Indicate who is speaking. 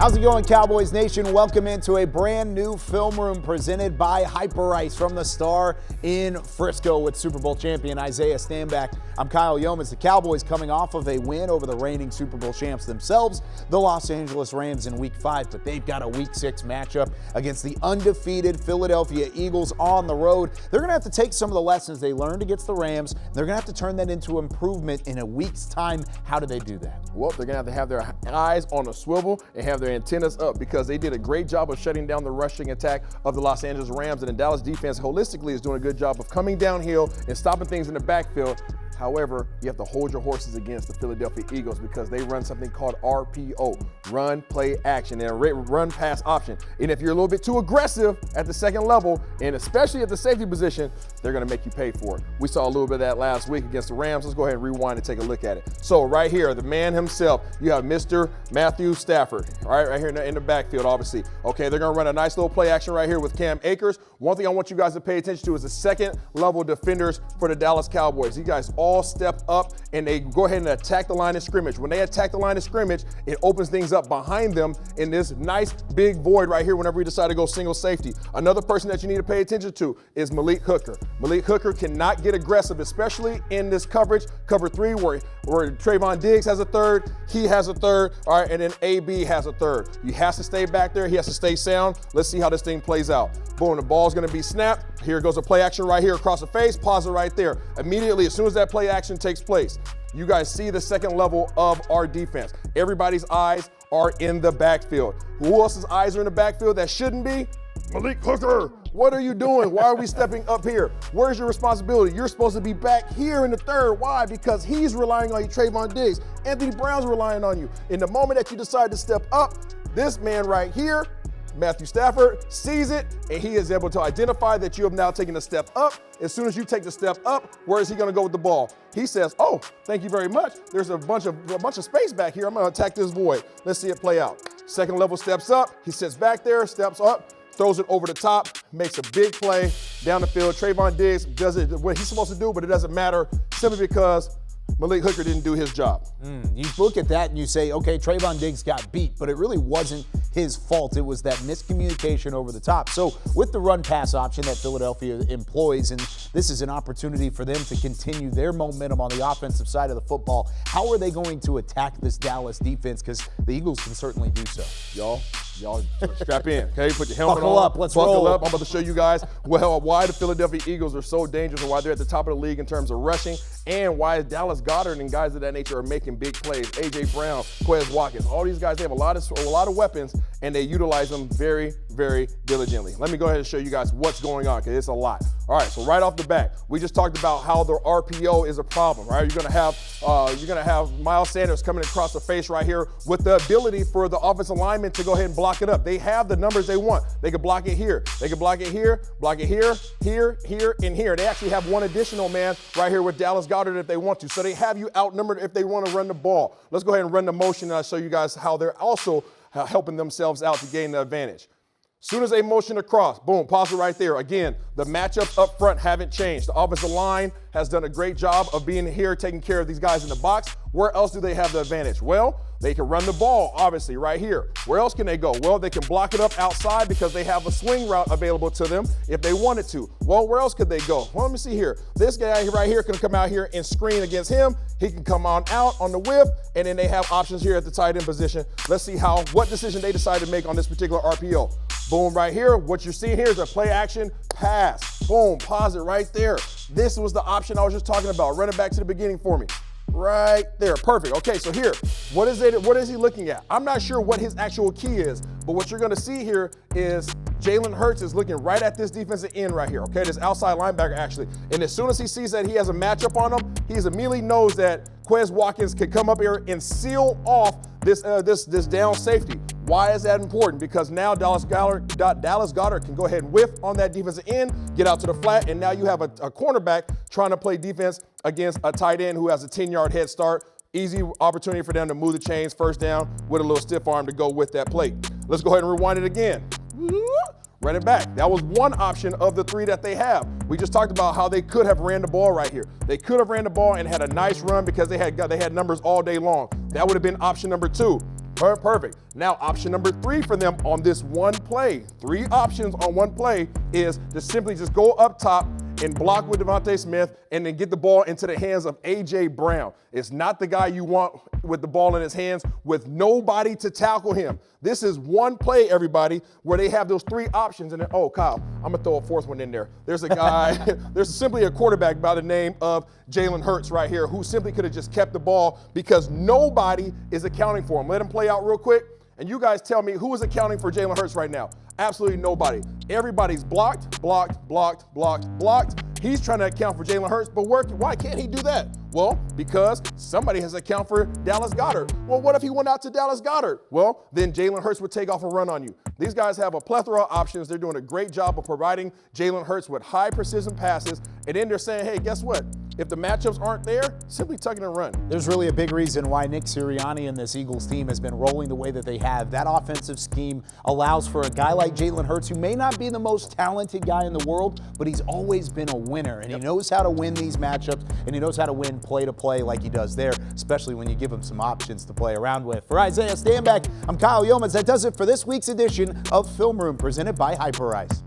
Speaker 1: How's it going, Cowboys Nation? Welcome into a brand new film room presented by Hyper Ice from the Star in Frisco with Super Bowl champion Isaiah Stanback. I'm Kyle Yeomans. The Cowboys coming off of a win over the reigning Super Bowl champs themselves, the Los Angeles Rams in Week 5, but they've got a Week 6 matchup against the undefeated Philadelphia Eagles on the road. They're going to have to take some of the lessons they learned against the Rams. They're going to have to turn that into improvement in a week's time. How do they do that?
Speaker 2: Well, they're going to have their eyes on a swivel and have their antennas up because they did a great job of shutting down the rushing attack of the Los Angeles Rams, and the Dallas defense holistically is doing a good job of coming downhill and stopping things in the backfield. However, you have to hold your horses against the Philadelphia Eagles because they run something called RPO, run, play, action, and a run pass option. And if you're a little bit too aggressive at the second level, and especially at the safety position, they're going to make you pay for it. We saw a little bit of that last week against the Rams. Let's go ahead and rewind and take a look at it. So right here, the man himself, you have Mr. Matthew Stafford, all right here in the backfield, obviously. Okay, they're going to run a nice little play action right here with Cam Akers. One thing I want you guys to pay attention to is the second level defenders for the Dallas Cowboys. You guys all step up and they go ahead and attack the line of scrimmage. When they attack the line of scrimmage, it opens things up behind them in this nice big void right here whenever you decide to go single safety. Another person that you need to pay attention to is Malik Hooker. Malik Hooker cannot get aggressive, especially in this coverage, cover 3, where Trayvon Diggs has a third, he has a third, all right, and then AB has a third. He has to stay back there. He has to stay sound. Let's see how this thing plays out. Boom, the ball's going to be snapped. Here goes a play action right here across the face. Pause it right there. Immediately, as soon as that play action takes place, you guys see the second level of our defense. Everybody's eyes are in the backfield. Who else's eyes are in the backfield that shouldn't be? Malik Hooker. What are you doing? Why are we stepping up here? Where's your responsibility? You're supposed to be back here in the third. Why? Because he's relying on you, Trayvon Diggs. Anthony Brown's relying on you. In the moment that you decide to step up, this man right here, Matthew Stafford, sees it, and he is able to identify that you have now taken a step up. As soon as you take the step up, where is he going to go with the ball? He says, oh, thank you very much. There's a bunch of space back here. I'm going to attack this void. Let's see it play out. Second level steps up. He sits back there, steps up, throws it over the top, makes a big play down the field. Trayvon Diggs does it what he's supposed to do, but it doesn't matter simply because Malik Hooker didn't do his job.
Speaker 1: You look at that and you say, okay, Trayvon Diggs got beat, but it really wasn't his fault. It was that miscommunication over the top. So with the run-pass option that Philadelphia employs, and this is an opportunity for them to continue their momentum on the offensive side of the football, how are they going to attack this Dallas defense? Because the Eagles can certainly do so.
Speaker 2: Y'all strap in, okay? Put your helmet
Speaker 1: Buckle
Speaker 2: on.
Speaker 1: up, let's roll.
Speaker 2: Buckle up. I'm about to show you guys why the Philadelphia Eagles are so dangerous and why they're at the top of the league in terms of rushing, and why Dallas Goedert and guys of that nature are making big plays. A.J. Brown, Quez Watkins, all these guys, they have a lot of weapons, and they utilize them very, very diligently. Let me go ahead and show you guys what's going on, because it's a lot. All right, so right off the bat, we just talked about how the RPO is a problem, right? You're gonna have Miles Sanders coming across the face right here with the ability for the offensive lineman to go ahead and block it up. They have the numbers they want. They can block it here. They can block it here, here, and here. They actually have one additional man right here with Dallas Goedert if they want to. So they have you outnumbered if they want to run the ball. Let's go ahead and run the motion, and I'll show you guys how they're also helping themselves out to gain the advantage. Soon as they motion across, boom, pause it right there. Again, the matchups up front haven't changed. The offensive line has done a great job of being here, taking care of these guys in the box. Where else do they have the advantage? Well, they can run the ball, obviously, right here. Where else can they go? Well, they can block it up outside because they have a swing route available to them if they wanted to. Well, where else could they go? Well, let me see here. This guy right here can come out here and screen against him. He can come on out on the whip, and then they have options here at the tight end position. Let's see what decision they decide to make on this particular RPO. Boom, right here. What you're seeing here is a play action pass. Boom, pause it right there. This was the option I was just talking about. Run it back to the beginning for me. Right there, perfect. Okay, so here, what is he looking at? I'm not sure what his actual key is, but what you're gonna see here is Jalen Hurts is looking right at this defensive end right here, okay? This outside linebacker actually. And as soon as he sees that he has a matchup on him, he immediately knows that Quez Watkins can come up here and seal off this down safety. Why is that important? Because now Dallas Goedert can go ahead and whiff on that defensive end, get out to the flat, and now you have a cornerback trying to play defense against a tight end who has a 10-yard head start. Easy opportunity for them to move the chains, first down with a little stiff arm to go with that play. Let's go ahead and rewind it again. Run it back. That was one option of the three that they have. We just talked about how they could have ran the ball right here. They could have ran the ball and had a nice run because they had numbers all day long. That would have been option number 2. Perfect. Now, option number 3 for them on this one play, 3 options on one play, is to simply just go up top and block with Devontae Smith and then get the ball into the hands of A.J. Brown. It's not the guy you want with the ball in his hands with nobody to tackle him. This is one play, everybody, where they have those 3 options. And then, oh, Kyle, I'm going to throw a 4th one in there. There's a guy, there's simply a quarterback by the name of Jalen Hurts right here who simply could have just kept the ball because nobody is accounting for him. Let him play out real quick. And you guys tell me who is accounting for Jalen Hurts right now. Absolutely nobody. Everybody's blocked. He's trying to account for Jalen Hurts, but why can't he do that? Well, because somebody has to account for Dallas Goedert. Well, what if he went out to Dallas Goedert? Well, then Jalen Hurts would take off a run on you. These guys have a plethora of options. They're doing a great job of providing Jalen Hurts with high precision passes. And then they're saying, hey, guess what? If the matchups aren't there, simply tuck it and run.
Speaker 1: There's really a big reason why Nick Sirianni and this Eagles team has been rolling the way that they have. That offensive scheme allows for a guy like Jalen Hurts, who may not be the most talented guy in the world, but he's always been a winner. And he knows how to win these matchups, and he knows how to win play to play like he does there, especially when you give him some options to play around with. For Isaiah Stanback, I'm Kyle Yeomans. That does it for this week's edition of Film Room, presented by Hyperice.